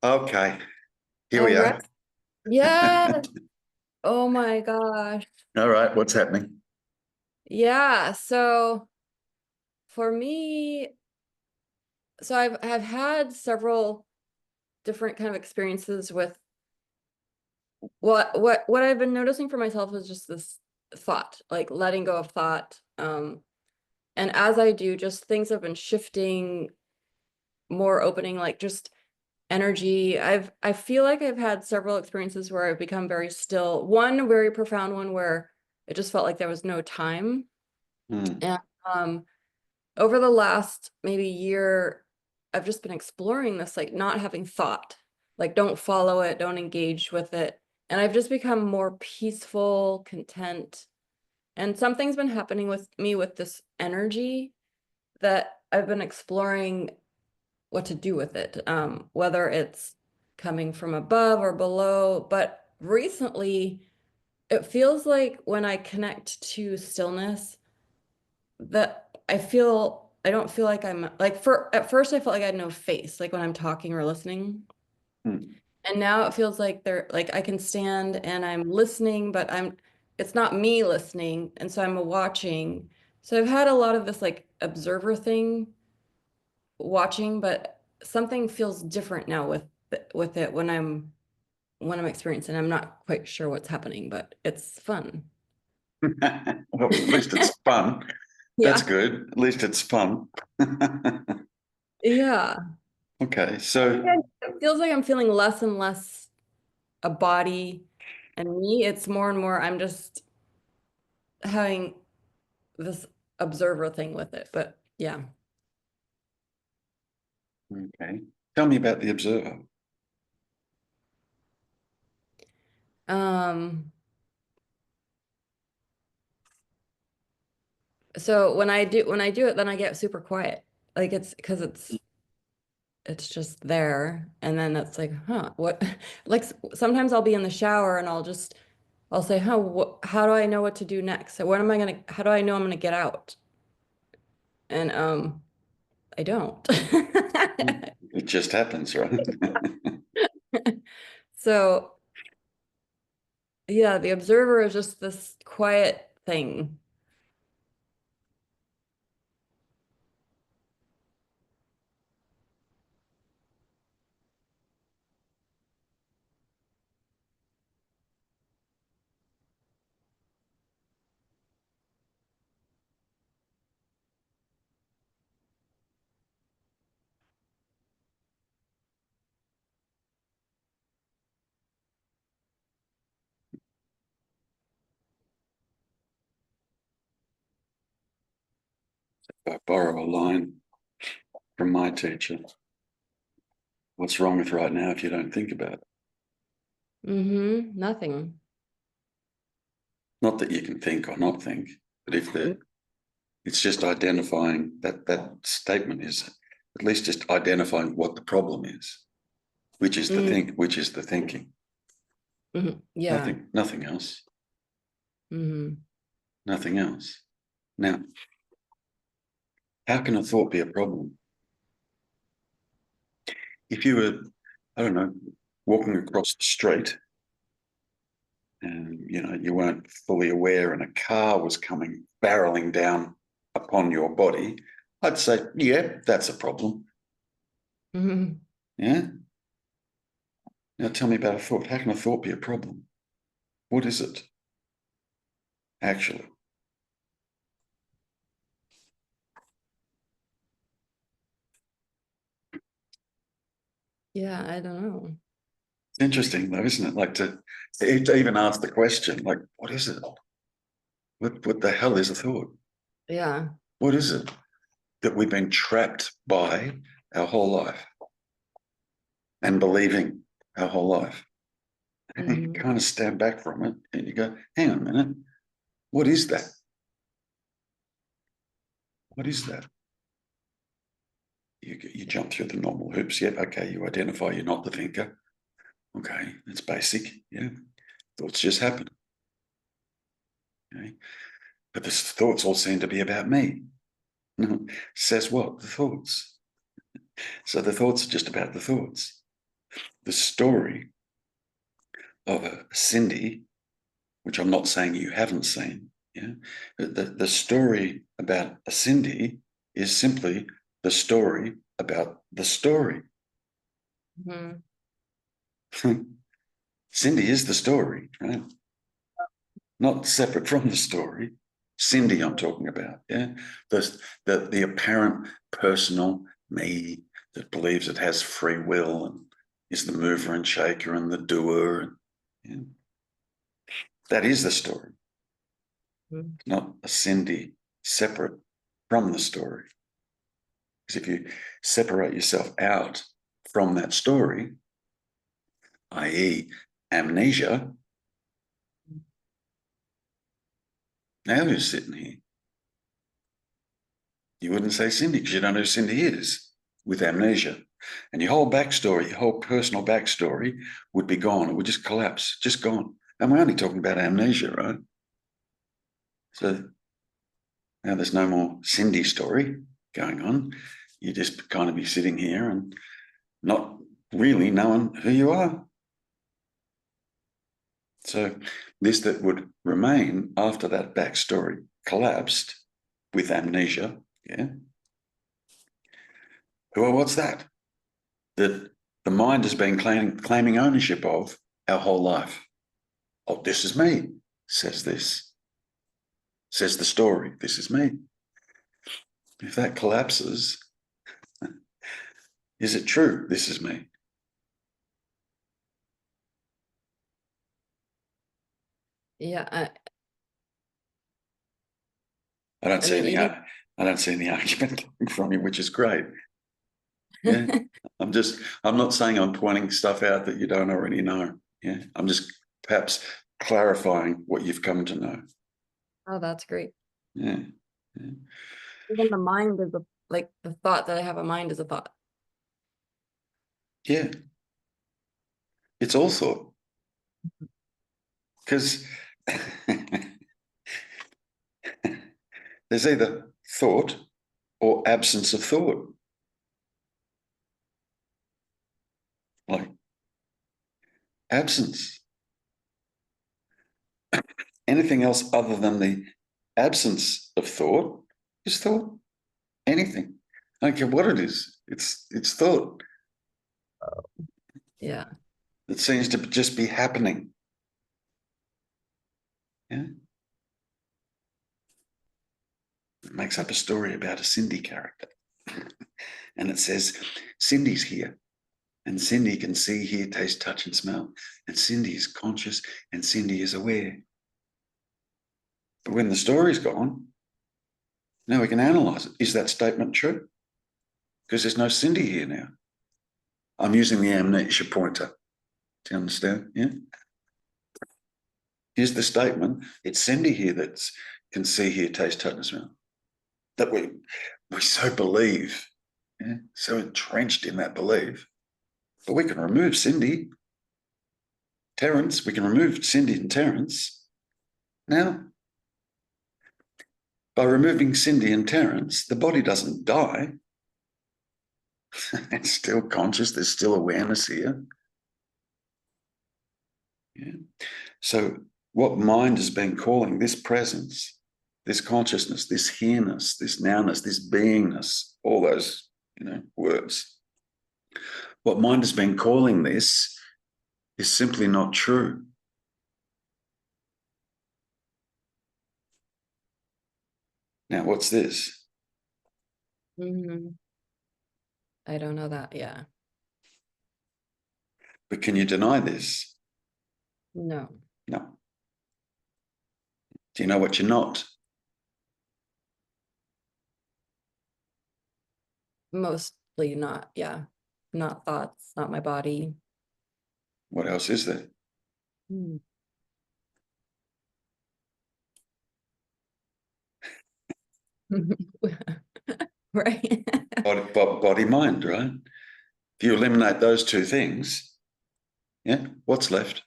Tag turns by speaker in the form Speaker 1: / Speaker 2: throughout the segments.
Speaker 1: Okay, here
Speaker 2: All
Speaker 1: we
Speaker 2: right.
Speaker 1: are.
Speaker 2: Yeah. Oh my gosh.
Speaker 1: All right, what's happening?
Speaker 2: Yeah. So for me, I've had several different kind of experiences with what I've been noticing for myself is just this thought, like letting go of thought. And as I do, just things have been shifting, more opening, like just energy. I feel like I've had several experiences where I've become very still. One very profound one where it just felt like there was no time.
Speaker 1: Hmm.
Speaker 2: And over the last maybe year, I've just been exploring this, like not having thought, like don't follow it, don't engage with it. And I've just become more peaceful, content. And something's been happening with me with this energy that I've been exploring what to do with it, whether it's coming from above or below. But recently, it feels like when I connect to stillness, that I don't feel like I'm like at first I felt like I had no face, like when I'm talking or listening.
Speaker 1: Hmm.
Speaker 2: And now it feels like like I can stand and I'm listening, but it's not me listening. And so I'm watching. So I've had a lot of this like observer thing watching, but something feels different now with it when I'm experiencing. I'm not quite sure what's happening, but it's fun.
Speaker 1: Well, at least it's fun. That's
Speaker 2: Yeah.
Speaker 1: good. At least it's fun.
Speaker 2: Yeah.
Speaker 1: Okay,
Speaker 2: I think
Speaker 1: so
Speaker 2: it feels like I'm feeling less and less a body and me. It's more and more I'm just having this observer thing with it. But yeah.
Speaker 1: okay. Tell me about the observer.
Speaker 2: Um, so when I do it, then I get super quiet. Like it's because it's just there. And then it's like, huh, what like sometimes I'll be in the shower and I'll say, huh, how do I know what to do next? So what am I gonna how do I know I'm gonna get out? And I don't.
Speaker 1: It just happens, right?
Speaker 2: So yeah, the observer is just this quiet thing.
Speaker 1: If I borrow a line from my teacher, what's wrong with right now if you don't think about it?
Speaker 2: Mm-hmm. Nothing.
Speaker 1: Not that you can think or not think, but if it's just identifying that statement is at least just identifying what the problem is, which is the thinking.
Speaker 2: Mm-hmm. Yeah.
Speaker 1: Nothing else.
Speaker 2: Mm-hmm.
Speaker 1: Nothing else. Now, how can a thought be a problem? If you were, I don't know, walking across the street and you weren't fully aware and a car was coming barreling down upon your body, I'd say, yeah, that's a problem.
Speaker 2: Mm-hmm.
Speaker 1: Yeah. Now tell me about a thought. How can a thought be a problem? What is it actually?
Speaker 2: Yeah, I don't know.
Speaker 1: It's interesting though, isn't it? Like to even ask the question, like, what is it? What the hell is a thought?
Speaker 2: Yeah.
Speaker 1: What is it that we've been trapped by our whole life and believing our whole life? And you
Speaker 2: Mm-hmm.
Speaker 1: kind of stand back from it and you go, hang on a minute, what is that? What is that? You jump through the normal hoops. Yep, okay, you identify you're not the thinker. Okay, that's basic. Yeah, thoughts just happen. Okay, but the thoughts all seem to be about me. Says what? The thoughts. So the thoughts are just about the thoughts. the story of a Cindy, which I'm not saying you haven't seen, yeah, the story about a Cindy is simply the story about the story. Cindy is the story, right? Not separate from the story. Cindy, I'm talking about, yeah? The apparent personal me that believes it has free will and is the mover and shaker and the doer. And, yeah? That is the story. Not a Cindy separate from the story. Because if you separate yourself out from that story, i.e. amnesia, now who's sitting here? You wouldn't say Cindy because you don't know who Cindy is with amnesia. And your whole backstory, your whole personal backstory would be gone. It would just collapse, just gone. And we're only talking about amnesia, right? So now there's no more Cindy story going on. You just kind of be sitting here and not really knowing who you are. So this that would remain after that backstory collapsed with amnesia, yeah. Well, what's that? That the mind has been claiming ownership of our whole life. Oh, this is me, says this. Says the story, this is me. If that collapses, is it true, this is me?
Speaker 2: Yeah.
Speaker 1: I don't see any
Speaker 2: Even
Speaker 1: argument from you, which is great. Yeah. I'm not saying I'm pointing stuff out that you don't already know. Yeah. I'm just perhaps clarifying what you've come to know.
Speaker 2: Oh, that's great.
Speaker 1: Yeah. Yeah.
Speaker 2: Even the mind is like the thought that I have a mind is a thought.
Speaker 1: Yeah. It's all thought. Because there's either thought or absence of thought. Like absence. Anything else other than the absence of thought is thought. Anything. I don't care what it is. It's thought.
Speaker 2: Yeah.
Speaker 1: It seems to just be happening. Yeah. It makes up a story about a Cindy character. And it says, Cindy's here. And Cindy can see, hear, taste, touch, and smell. And Cindy is conscious and Cindy is aware. But when the story's gone, now we can analyze it. Is that statement true? Because there's no Cindy here now. I'm using the amnesia pointer. Do you understand? Yeah. Here's the statement. It's Cindy here that can see, hear, taste, touch, and smell. That we so believe, yeah? So entrenched in that belief. But we can remove Cindy, Terrence. We can remove Cindy and Terrence. Now, by removing Cindy and Terrence, the body doesn't die. It's still conscious. There's still awareness here. Yeah. So what mind has been calling this presence, this consciousness, this here-ness, this nowness, this beingness, all those, words. What mind has been calling this is simply not true. Now, what's this?
Speaker 2: I don't know that. Yeah.
Speaker 1: But can you deny this?
Speaker 2: No.
Speaker 1: No. Do you know what you're not?
Speaker 2: Mostly not. Yeah. Not thoughts, not my body.
Speaker 1: What else is there?
Speaker 2: Right.
Speaker 1: Body, mind, right? If you eliminate those two things, yeah, what's left?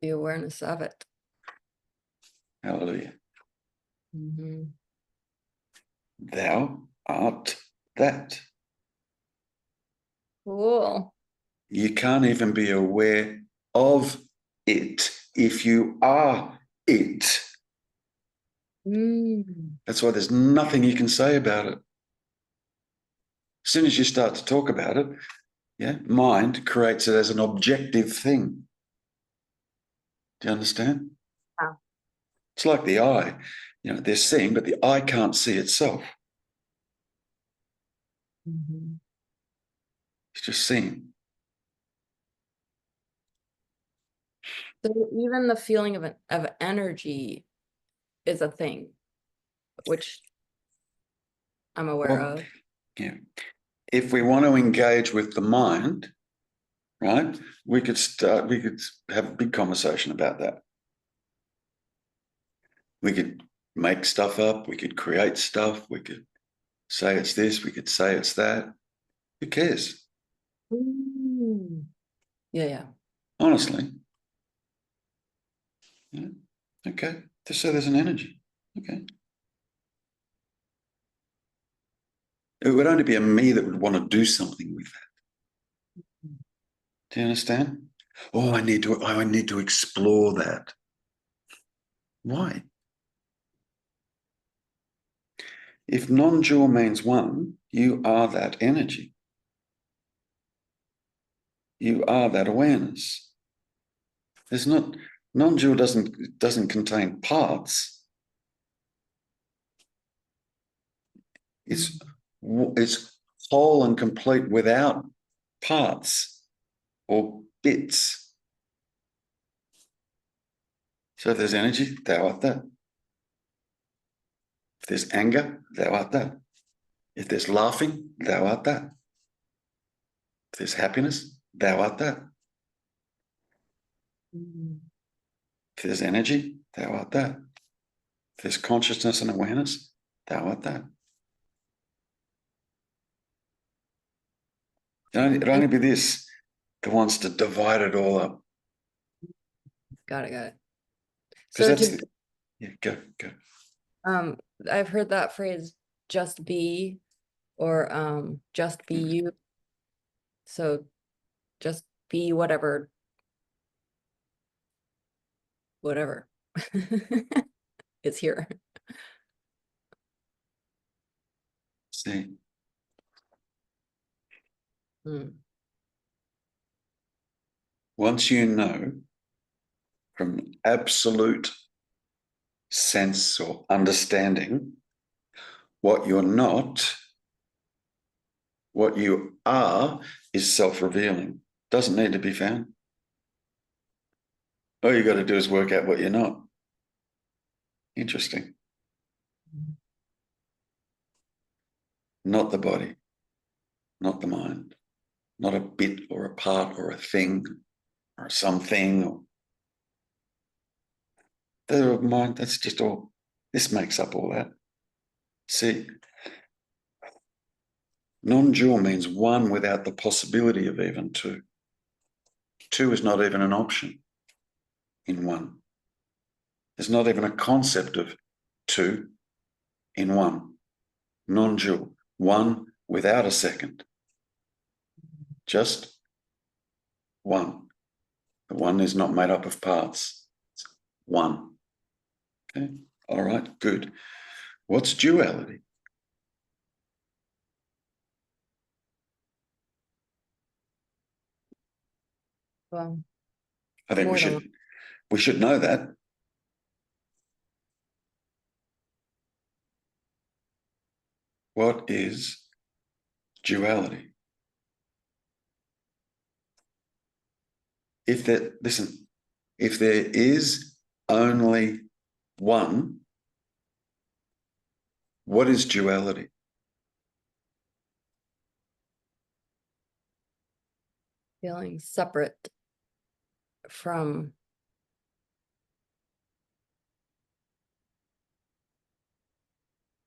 Speaker 2: The awareness of it.
Speaker 1: Hallelujah. Thou art that.
Speaker 2: Cool.
Speaker 1: You can't even be aware of it if you are it.
Speaker 2: Mm.
Speaker 1: That's why there's nothing you can say about it. As soon as you start to talk about it, yeah, mind creates it as an objective thing. Do you understand?
Speaker 2: Wow.
Speaker 1: It's like the eye. They're seeing, but the eye can't see itself.
Speaker 2: Mm-hmm.
Speaker 1: It's just seeing.
Speaker 2: So even the feeling of energy is a thing, which I'm aware
Speaker 1: Well,
Speaker 2: of.
Speaker 1: yeah. If we want to engage with the mind, right, we could have a big conversation about that. We could make stuff up, we could create stuff, we could say it's this, we could say it's that. Who cares?
Speaker 2: Mm. Yeah, yeah.
Speaker 1: Honestly. Yeah. Okay. Just so there's an energy. Okay. It would only be a me that would want to do something with that. Do you understand? Oh, I need to explore that. Why? If non-dual means one, you are that energy. You are that awareness. There's not non-dual doesn't contain parts. It's whole and complete without parts or bits. So if there's energy, thou art that. If there's anger, thou art that. If there's laughing, thou art that. If there's happiness, thou art that.
Speaker 2: Mm.
Speaker 1: If there's energy, thou art that. If there's consciousness and awareness, thou art that. It'd only be this that wants to divide it all up.
Speaker 2: Got it.
Speaker 1: Because
Speaker 2: So
Speaker 1: that's yeah, go.
Speaker 2: I've heard that phrase, just be, or just be you. So just be whatever is here.
Speaker 1: See,
Speaker 2: Mm.
Speaker 1: once you know from absolute sense or understanding what you're not, what you are is self-revealing. Doesn't need to be found. All you got to do is work out what you're not. Interesting. Not the body, not the mind, not a bit or a part or a thing or something. Or the mind, that's just all. This makes up all that. See, non-dual means one without the possibility of even two. Two is not even an option in one. There's not even a concept of two in one. Non-dual, one without a second. Just one. The one is not made up of parts. It's one. Okay. All right. Good. What's duality?
Speaker 2: Well,
Speaker 1: I think
Speaker 2: more than one.
Speaker 1: we should know that. What is duality? If there is only one, what is duality?
Speaker 2: Feeling separate from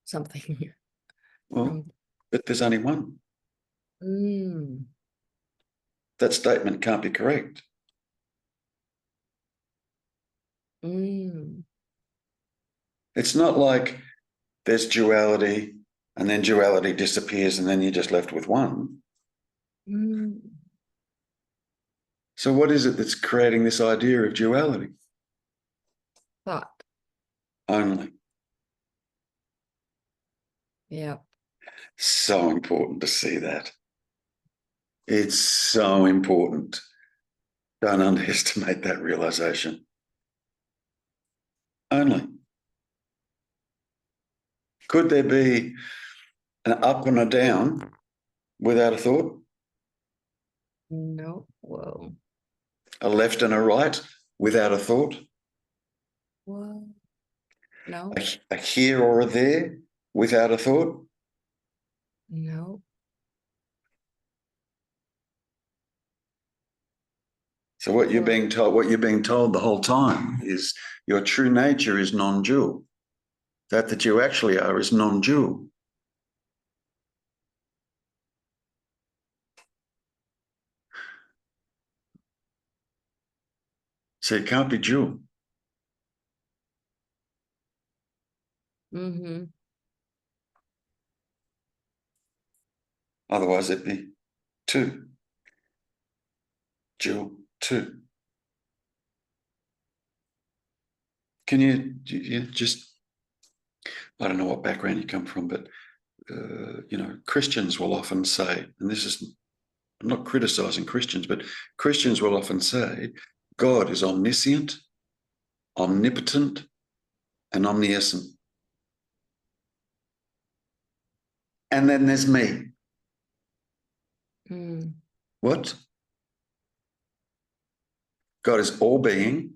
Speaker 2: something.
Speaker 1: Well,
Speaker 2: From
Speaker 1: but there's only one.
Speaker 2: mm,
Speaker 1: That statement can't be correct.
Speaker 2: mm.
Speaker 1: It's not like there's duality and then duality disappears and then you're just left with one.
Speaker 2: Mm.
Speaker 1: So what is it that's creating this idea of duality?
Speaker 2: Thought.
Speaker 1: Only.
Speaker 2: Yeah.
Speaker 1: So important to see that. It's so important. Don't underestimate that realization. Only. Could there be an up and a down without a thought?
Speaker 2: No. Whoa.
Speaker 1: A left and a right without a thought?
Speaker 2: Whoa. No.
Speaker 1: A here or a there without a thought?
Speaker 2: No.
Speaker 1: So what you're being told the whole time is your true nature is non-dual. That you actually are is non-dual. So it can't be dual.
Speaker 2: Mm-hmm.
Speaker 1: Otherwise it'd be two. Dual, two. Can you just, I don't know what background you come from, but, Christians will often say, and this is, I'm not criticizing Christians, but Christians will often say, God is omniscient, omnipotent, and omniscient. And then there's me.
Speaker 2: Mm.
Speaker 1: What? God is all being,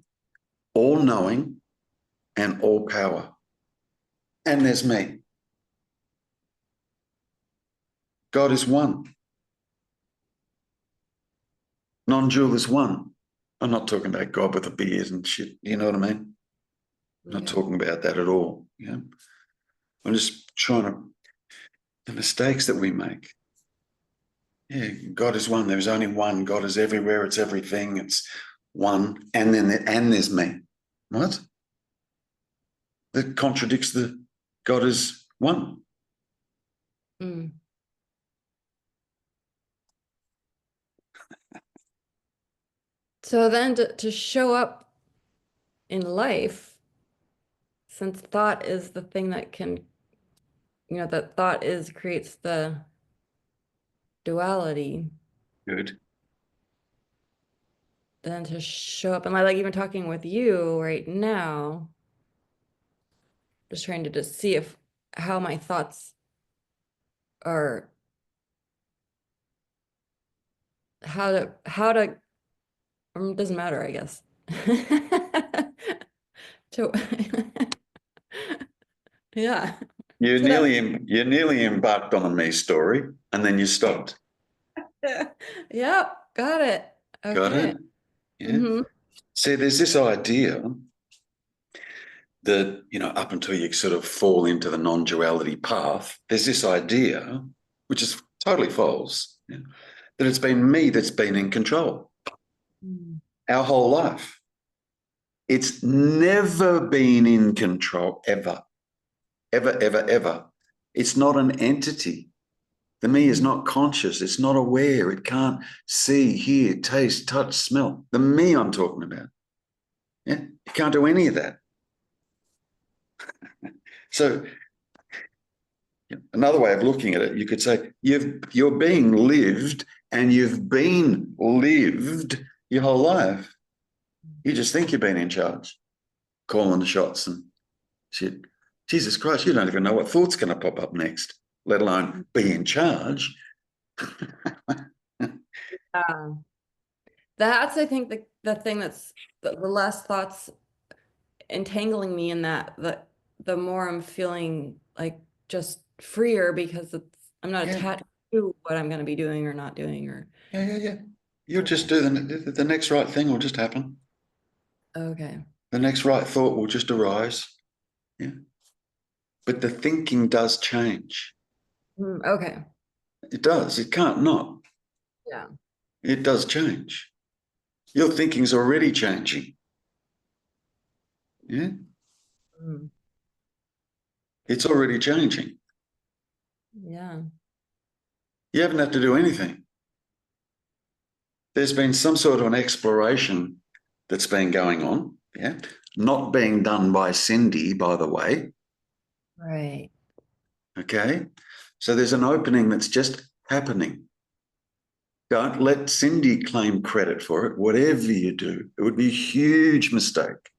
Speaker 1: all knowing, and all power. And there's me. God is one. Non-dual is one. I'm not talking about God with a beard and shit. You know what I mean? I'm not
Speaker 2: Okay.
Speaker 1: talking about that at all. Yeah. I'm just trying to, the mistakes that we make. Yeah, God is one. There's only one. God is everywhere. It's everything. It's one. And there's me. What? That contradicts the God is one.
Speaker 2: Mm. So then to show up in life, since thought is the thing that can, that thought creates the duality,
Speaker 1: Good.
Speaker 2: then to show up, and I like even talking with you right now, just trying to just see if how my thoughts are, how to it doesn't matter, I guess. To yeah.
Speaker 1: You
Speaker 2: So that
Speaker 1: nearly embarked on a me story and then you stopped.
Speaker 2: yep, got it.
Speaker 1: Got
Speaker 2: Okay.
Speaker 1: it? Yeah.
Speaker 2: Mm-hmm.
Speaker 1: See, there's this idea that, up until you sort of fall into the non-duality path, there's this idea, which is totally false, yeah, that it's been me that's been in control our whole life. It's never been in control, ever, ever, ever, ever. It's not an entity. The me is not conscious. It's not aware. It can't see, hear, taste, touch, smell. The me I'm talking about. Yeah, you can't do any of that. So another way of looking at it, you could say you're being lived and you've been lived your whole life. You just think you've been in charge, calling the shots and shit. Jesus Christ, you don't even know what thought's going to pop up next, let alone be in charge.
Speaker 2: Yeah. That's, I think, the thing that's the less thoughts entangling me in that, the more I'm feeling like just freer because I'm not
Speaker 1: Yeah,
Speaker 2: attached to what I'm going to be doing or not doing or
Speaker 1: yeah. You'll just
Speaker 2: okay.
Speaker 1: do the next right thing will just happen.
Speaker 2: Okay.
Speaker 1: The next right thought will just arise. Yeah. But the thinking does change.
Speaker 2: Okay.
Speaker 1: It does. It can't not.
Speaker 2: Yeah.
Speaker 1: It does change. Your thinking's already changing. Yeah.
Speaker 2: Mm.
Speaker 1: It's already changing.
Speaker 2: Yeah.
Speaker 1: You haven't had to do anything. there's been some sort of an exploration that's been going on, yeah, not being done by Cindy, by the way.
Speaker 2: Right.
Speaker 1: Okay. So there's an opening that's just happening. Don't let Cindy claim credit for it, whatever you do. It would be a huge mistake.